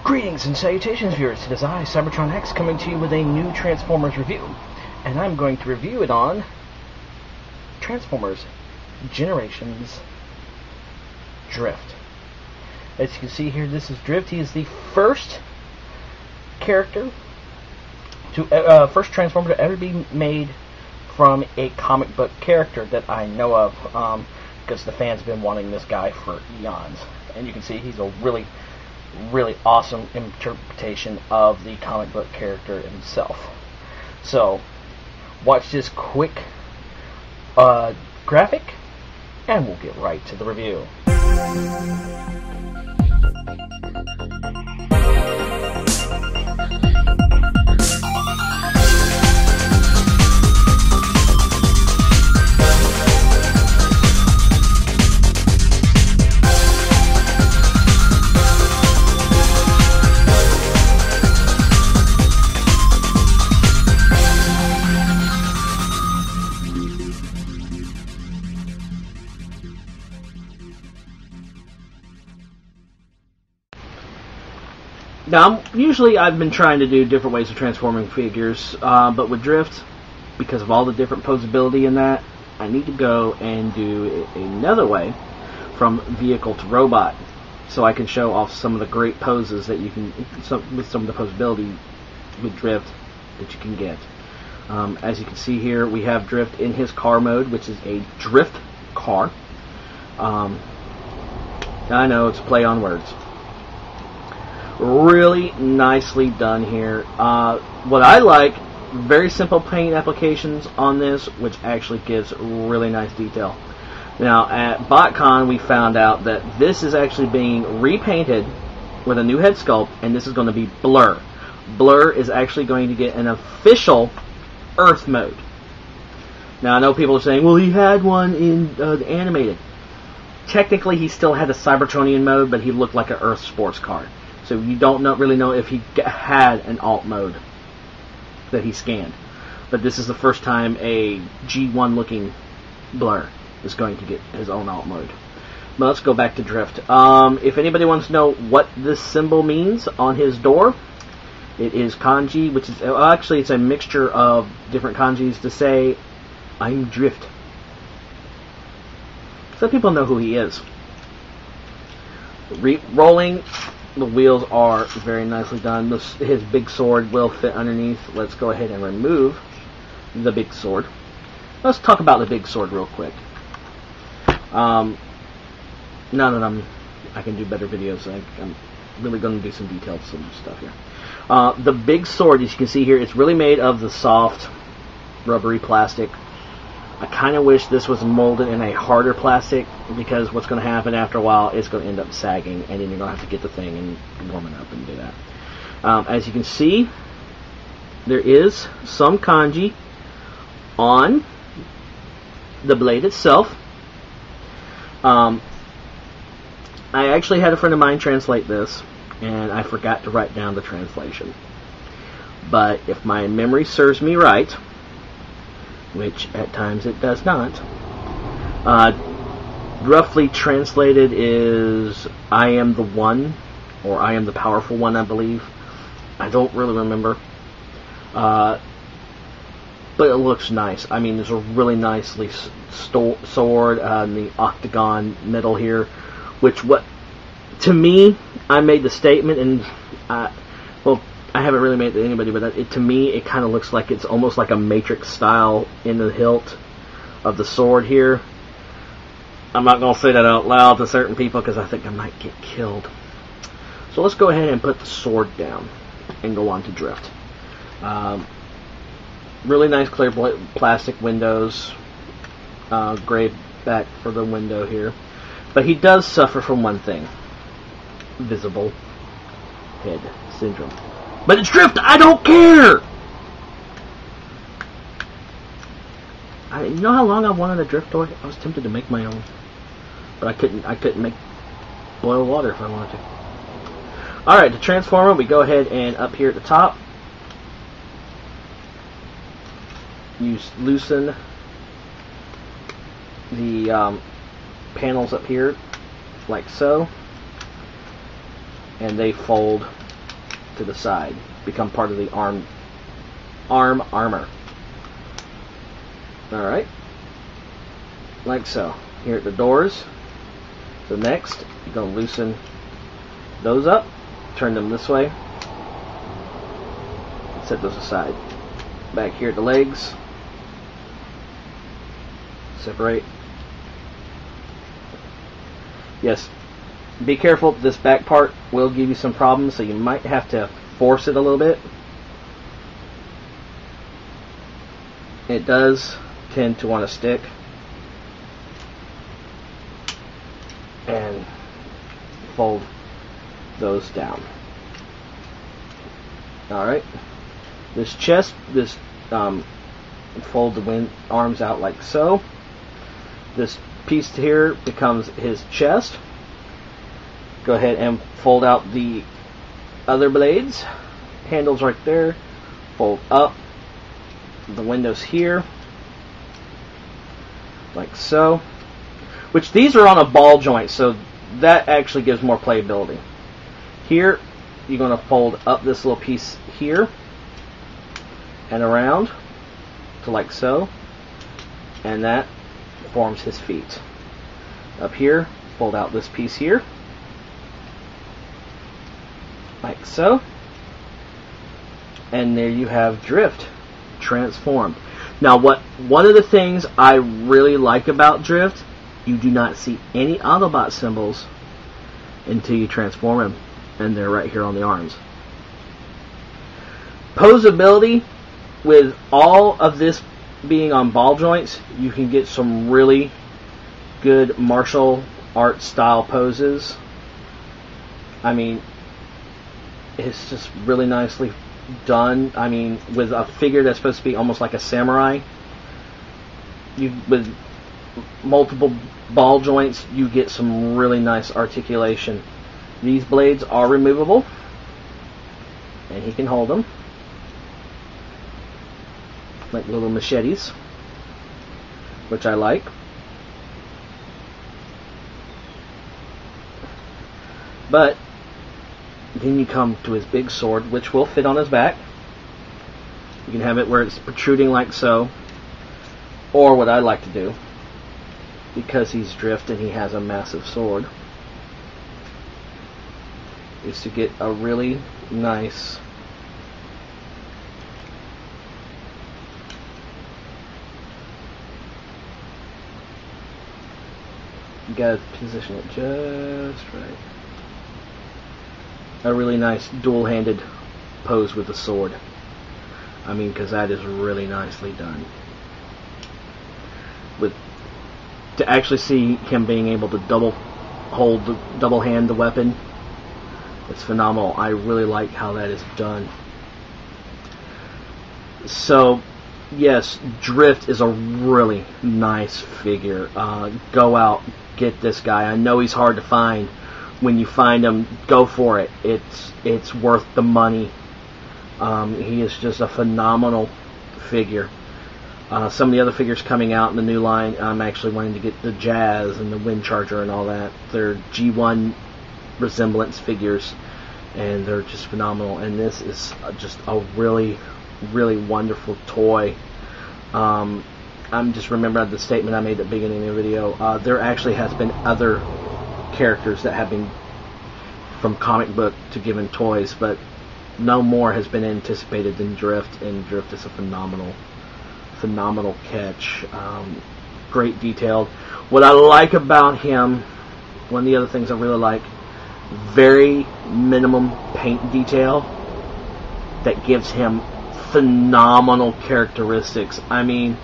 Greetings and salutations, viewers. It is I, Cybertron X, coming to you with a new Transformers review. And I'm going to review it on Transformers Generations Drift. As you can see here, this is Drift. He is the first character to first Transformer to ever be made from a comic book character that I know of, because the fans have been wanting this guy for eons. And you can see he's a really awesome interpretation of the comic book character himself. So, watch this quick graphic, and we'll get right to the review. Now, usually I've been trying to do different ways of transforming figures, but with Drift, because of all the different posability in that, I need to go and do another way from vehicle to robot, so I can show off some of the great poses that you can, with some of the posability with Drift that you can get. As you can see here, we have Drift in his car mode, which is a drift car. I know, it's a play on words. Really nicely done here. What I like, very simple paint applications on this, which actually gives really nice detail. Now, at BotCon, we found out that this is actually being repainted with a new head sculpt, and this is going to be Blur. Blur is actually going to get an official Earth mode. Now, I know people are saying, well, he had one in the animated. Technically, he still had a Cybertronian mode, but he looked like an Earth sports car. So you don't really know if he had an alt mode that he scanned. But this is the first time a G1 looking Blur is going to get his own alt mode. But let's go back to Drift. If anybody wants to know what this symbol means on his door, it is kanji, which is actually it's a mixture of different kanjis to say, I'm Drift. So people know who he is. Rolling. The wheels are very nicely done. His big sword will fit underneath. Let's go ahead and remove the big sword. Let's talk about the big sword real quick. Now that I can do better videos, I'm really going to do some detailed stuff here. The big sword, as you can see here, it's really made of the soft, rubbery plastic. I kind of wish this was molded in a harder plastic, because what's going to happen after a while is going to end up sagging, and then you're going to have to get the thing and warm it up and do that. As you can see, there is some kanji on the blade itself. I actually had a friend of mine translate this, and I forgot to write down the translation. But if my memory serves me right, which at times it does not, roughly translated is I am the one, or I am the powerful one, I believe. I don't really remember. But it looks nice. I mean, there's a really nicely sword in the octagon middle here, which to me, I made the statement, and I haven't really made it to anybody, but to me, it kind of looks like it's almost like a Matrix style in the hilt of the sword here. I'm not going to say that out loud to certain people, because I think I might get killed. So let's go ahead and put the sword down and go on to Drift. Really nice clear plastic windows. Gray back for the window here. But he does suffer from one thing. Visible head syndrome. But it's Drift! I don't care! You know how long I wanted a Drift toy? I was tempted to make my own. But I couldn't make boil water if I wanted to. Alright, the Transformer, we go ahead and up here at the top, you loosen the panels up here, like so. and they fold to the side, become part of the arm armor. Alright, like so. Here at the doors. So next, you're going to loosen those up, turn them this way, set those aside. Back here at the legs, separate. Yes, be careful, this back part will give you some problems, so you might have to force it a little bit. It does tend to want to stick. And fold those down. Alright. This chest, fold the arms out like so. This piece here becomes his chest. Go ahead and fold out the other blades. Handles right there. Fold up the windows here. Like so. Which these are on a ball joint, so that actually gives more playability. Here, you're going to fold up this little piece here and around to like so, and that forms his feet. Up here, fold out this piece here like so, and there you have Drift transformed. Now, one of the things I really like about Drift, you do not see any Autobot symbols until you transform him, and they're right here on the arms. Posability, with all of this being on ball joints, you can get some really good martial art style poses. I mean, it's just really nicely done. I mean, with a figure that's supposed to be almost like a samurai, with multiple ball joints, you get some really nice articulation. These blades are removable, and he can hold them like little machetes, which I like. But then you come to his big sword, which will fit on his back. You can have it where it's protruding like so, or what I like to do, because he's Drift and he has a massive sword, is to get a really nice you gotta position it just right. A really nice dual-handed pose with the sword. I mean, because that is really nicely done. To actually see him being able to double hand the weapon, it's phenomenal. I really like how that is done. So, yes, Drift is a really nice figure. Go out, get this guy. I know he's hard to find. When you find him, go for it. It's worth the money. He is just a phenomenal figure. Some of the other figures coming out in the new line, I'm actually wanting to get the Jazz and the Wind Charger and all that. They're G1 resemblance figures, and they're just phenomenal. And this is just a really, really wonderful toy. I'm just remembering the statement I made at the beginning of the video. There actually has been other characters that have been from comic book to given toys, but no more has been anticipated than Drift, and Drift is a phenomenal catch. Great detailed. What I like about him, one of the other things I really like, very minimum paint detail that gives him phenomenal characteristics. I mean,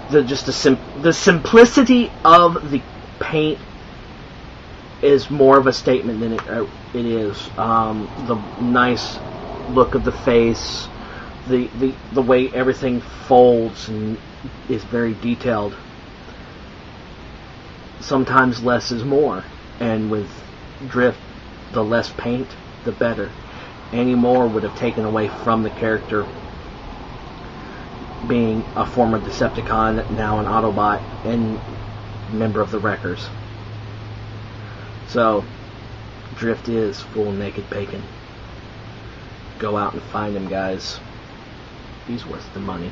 the simplicity of the paint is more of a statement than it is. The nice look of the face, the way everything folds and is very detailed. Sometimes less is more, and with Drift, the less paint, the better. Any more would have taken away from the character being a former Decepticon, now an Autobot, and member of the Wreckers. So, Drift is full naked bacon. Go out and find him, guys. He's worth the money.